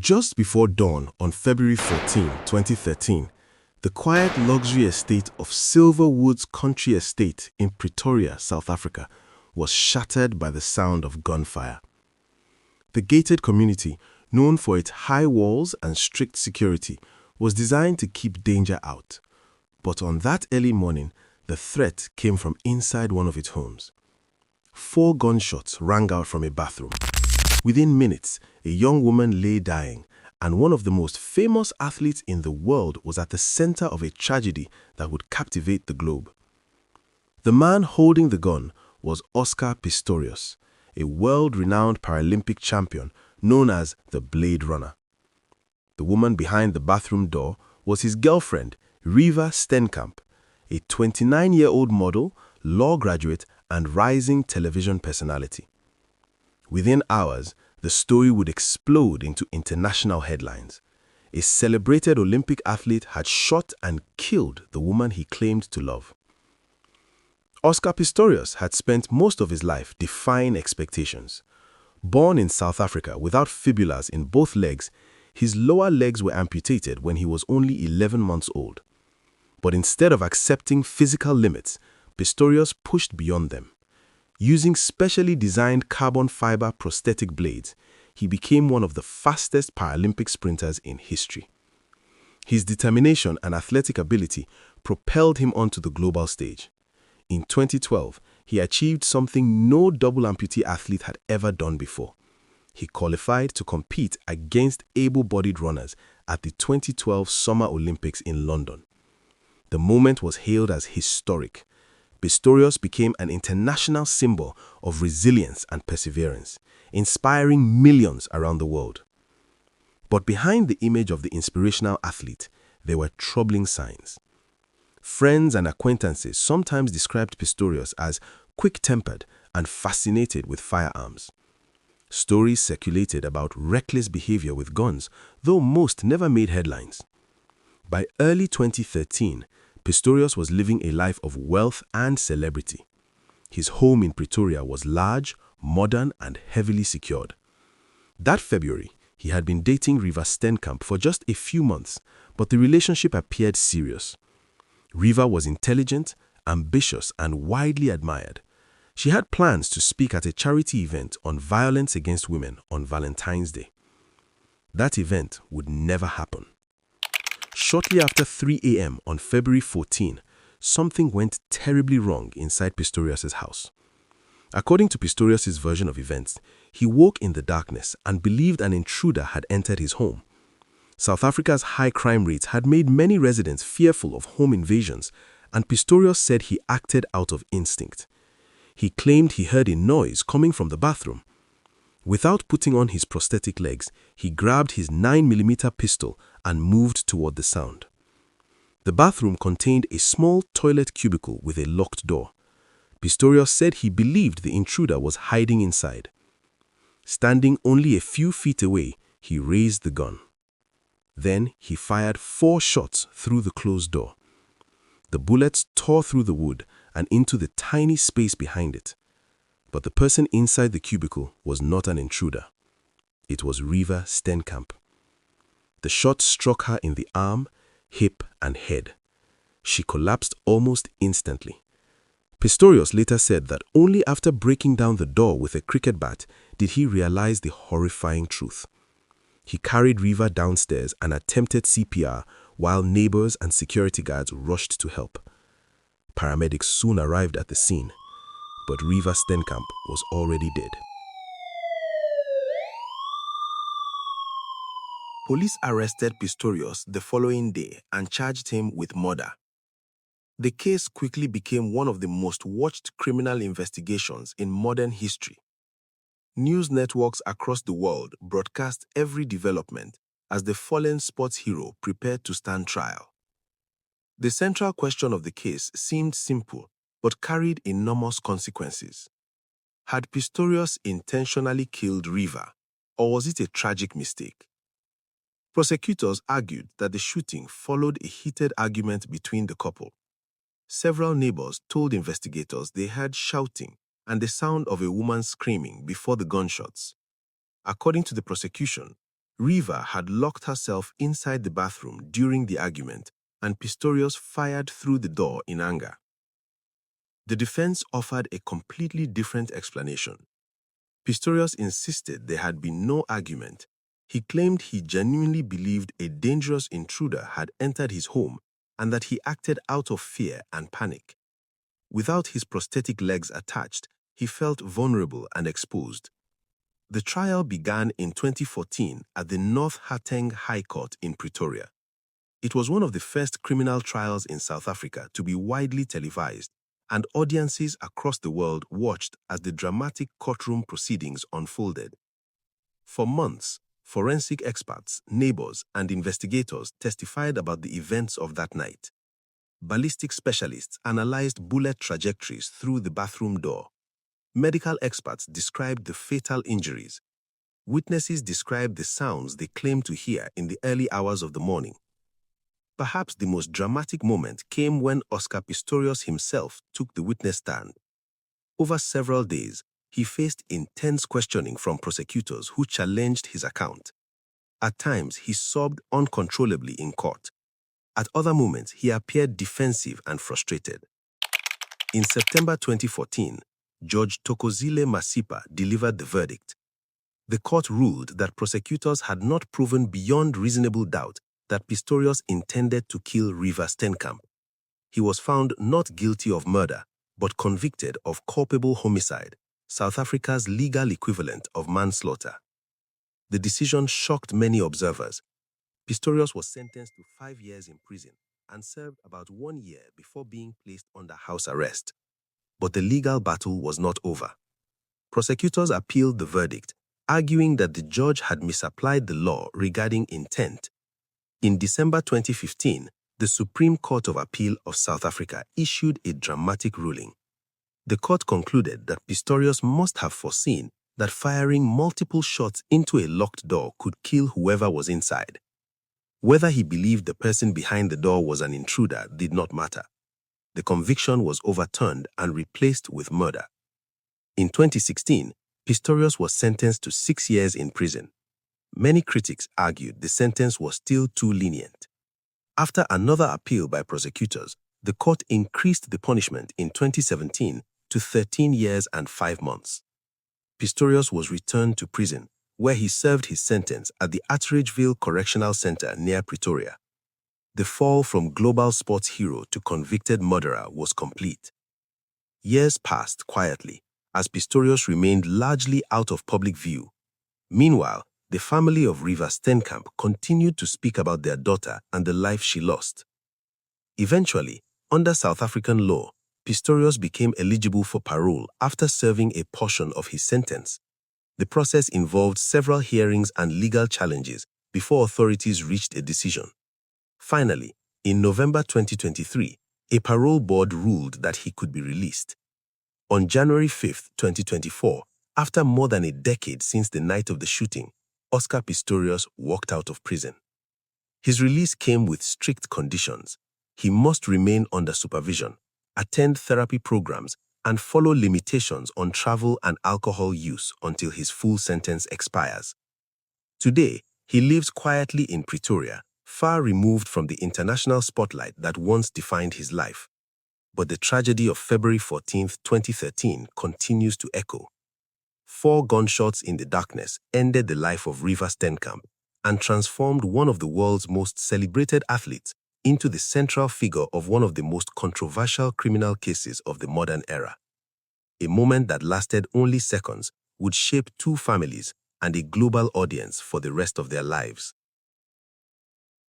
Just before dawn on February 14, 2013, the quiet luxury estate of Silverwood's Country Estate in Pretoria, South Africa, was shattered by the sound of gunfire. The gated community, known for its high walls and strict security, was designed to keep danger out. But on that early morning, the threat came from inside one of its homes. 4 gunshots rang out from a bathroom. Within minutes, a young woman lay dying, and one of the most famous athletes in the world was at the center of a tragedy that would captivate the globe. The man holding the gun was Oscar Pistorius, a world-renowned Paralympic champion known as the Blade Runner. The woman behind the bathroom door was his girlfriend, Reeva Steenkamp, a 29-year-old model, law graduate, and rising television personality. Within hours, the story would explode into international headlines. A celebrated Olympic athlete had shot and killed the woman he claimed to love. Oscar Pistorius had spent most of his life defying expectations. Born in South Africa without fibulas in both legs, his lower legs were amputated when he was only 11 months old. But instead of accepting physical limits, Pistorius pushed beyond them. Using specially designed carbon fiber prosthetic blades, he became one of the fastest Paralympic sprinters in history. His determination and athletic ability propelled him onto the global stage. In 2012, he achieved something no double amputee athlete had ever done before. He qualified to compete against able-bodied runners at the 2012 Summer Olympics in London. The moment was hailed as historic. Pistorius became an international symbol of resilience and perseverance, inspiring millions around the world. But behind the image of the inspirational athlete, there were troubling signs. Friends and acquaintances sometimes described Pistorius as quick-tempered and fascinated with firearms. Stories circulated about reckless behavior with guns, though most never made headlines. By early 2013, Pistorius was living a life of wealth and celebrity. His home in Pretoria was large, modern, and heavily secured. That February, he had been dating Reeva Steenkamp for just a few months, but the relationship appeared serious. Reeva was intelligent, ambitious, and widely admired. She had plans to speak at a charity event on violence against women on Valentine's Day. That event would never happen. Shortly after 3 a.m. on February 14, something went terribly wrong inside Pistorius' house. According to Pistorius' version of events, he woke in the darkness and believed an intruder had entered his home. South Africa's high crime rates had made many residents fearful of home invasions, and Pistorius said he acted out of instinct. He claimed he heard a noise coming from the bathroom. Without putting on his prosthetic legs, he grabbed his 9mm pistol and moved toward the sound. The bathroom contained a small toilet cubicle with a locked door. Pistorius said he believed the intruder was hiding inside. Standing only a few feet away, he raised the gun. Then he fired 4 shots through the closed door. The bullets tore through the wood and into the tiny space behind it. But the person inside the cubicle was not an intruder. It was Reeva Steenkamp. The shot struck her in the arm, hip, and head. She collapsed almost instantly. Pistorius later said that only after breaking down the door with a cricket bat did he realize the horrifying truth. He carried Reeva downstairs and attempted CPR while neighbors and security guards rushed to help. Paramedics soon arrived at the scene, but Reeva Steenkamp was already dead. Police arrested Pistorius the following day and charged him with murder. The case quickly became one of the most watched criminal investigations in modern history. News networks across the world broadcast every development as the fallen sports hero prepared to stand trial. The central question of the case seemed simple, but carried enormous consequences. Had Pistorius intentionally killed Reeva, or was it a tragic mistake? Prosecutors argued that the shooting followed a heated argument between the couple. Several neighbors told investigators they heard shouting and the sound of a woman screaming before the gunshots. According to the prosecution, Reeva had locked herself inside the bathroom during the argument, and Pistorius fired through the door in anger. The defense offered a completely different explanation. Pistorius insisted there had been no argument. He claimed he genuinely believed a dangerous intruder had entered his home and that he acted out of fear and panic. Without his prosthetic legs attached, he felt vulnerable and exposed. The trial began in 2014 at the North Gauteng High Court in Pretoria. It was one of the first criminal trials in South Africa to be widely televised, and audiences across the world watched as the dramatic courtroom proceedings unfolded. For months, forensic experts, neighbors, and investigators testified about the events of that night. Ballistic specialists analyzed bullet trajectories through the bathroom door. Medical experts described the fatal injuries. Witnesses described the sounds they claimed to hear in the early hours of the morning. Perhaps the most dramatic moment came when Oscar Pistorius himself took the witness stand. Over several days, he faced intense questioning from prosecutors who challenged his account. At times, he sobbed uncontrollably in court. At other moments, he appeared defensive and frustrated. In September 2014, Judge Thokozile Masipa delivered the verdict. The court ruled that prosecutors had not proven beyond reasonable doubt that Pistorius intended to kill Reeva Steenkamp. He was found not guilty of murder, but convicted of culpable homicide, South Africa's legal equivalent of manslaughter. The decision shocked many observers. Pistorius was sentenced to 5 years in prison and served about 1 year before being placed under house arrest. But the legal battle was not over. Prosecutors appealed the verdict, arguing that the judge had misapplied the law regarding intent. In December 2015, the Supreme Court of Appeal of South Africa issued a dramatic ruling. The court concluded that Pistorius must have foreseen that firing multiple shots into a locked door could kill whoever was inside. Whether he believed the person behind the door was an intruder did not matter. The conviction was overturned and replaced with murder. In 2016, Pistorius was sentenced to 6 years in prison. Many critics argued the sentence was still too lenient. After another appeal by prosecutors, the court increased the punishment in 2017 to 13 years and 5 months. Pistorius was returned to prison, where he served his sentence at the Atteridgeville Correctional Center near Pretoria. The fall from global sports hero to convicted murderer was complete. Years passed quietly, as Pistorius remained largely out of public view. Meanwhile, the family of Reeva Steenkamp continued to speak about their daughter and the life she lost. Eventually, under South African law, Pistorius became eligible for parole after serving a portion of his sentence. The process involved several hearings and legal challenges before authorities reached a decision. Finally, in November 2023, a parole board ruled that he could be released. On January 5, 2024, after more than a decade since the night of the shooting, Oscar Pistorius walked out of prison. His release came with strict conditions. He must remain under supervision, attend therapy programs, and follow limitations on travel and alcohol use until his full sentence expires. Today, he lives quietly in Pretoria, far removed from the international spotlight that once defined his life. But the tragedy of February 14, 2013 continues to echo. 4 gunshots in the darkness ended the life of Reeva Steenkamp and transformed one of the world's most celebrated athletes into the central figure of one of the most controversial criminal cases of the modern era. A moment that lasted only seconds would shape 2 families and a global audience for the rest of their lives.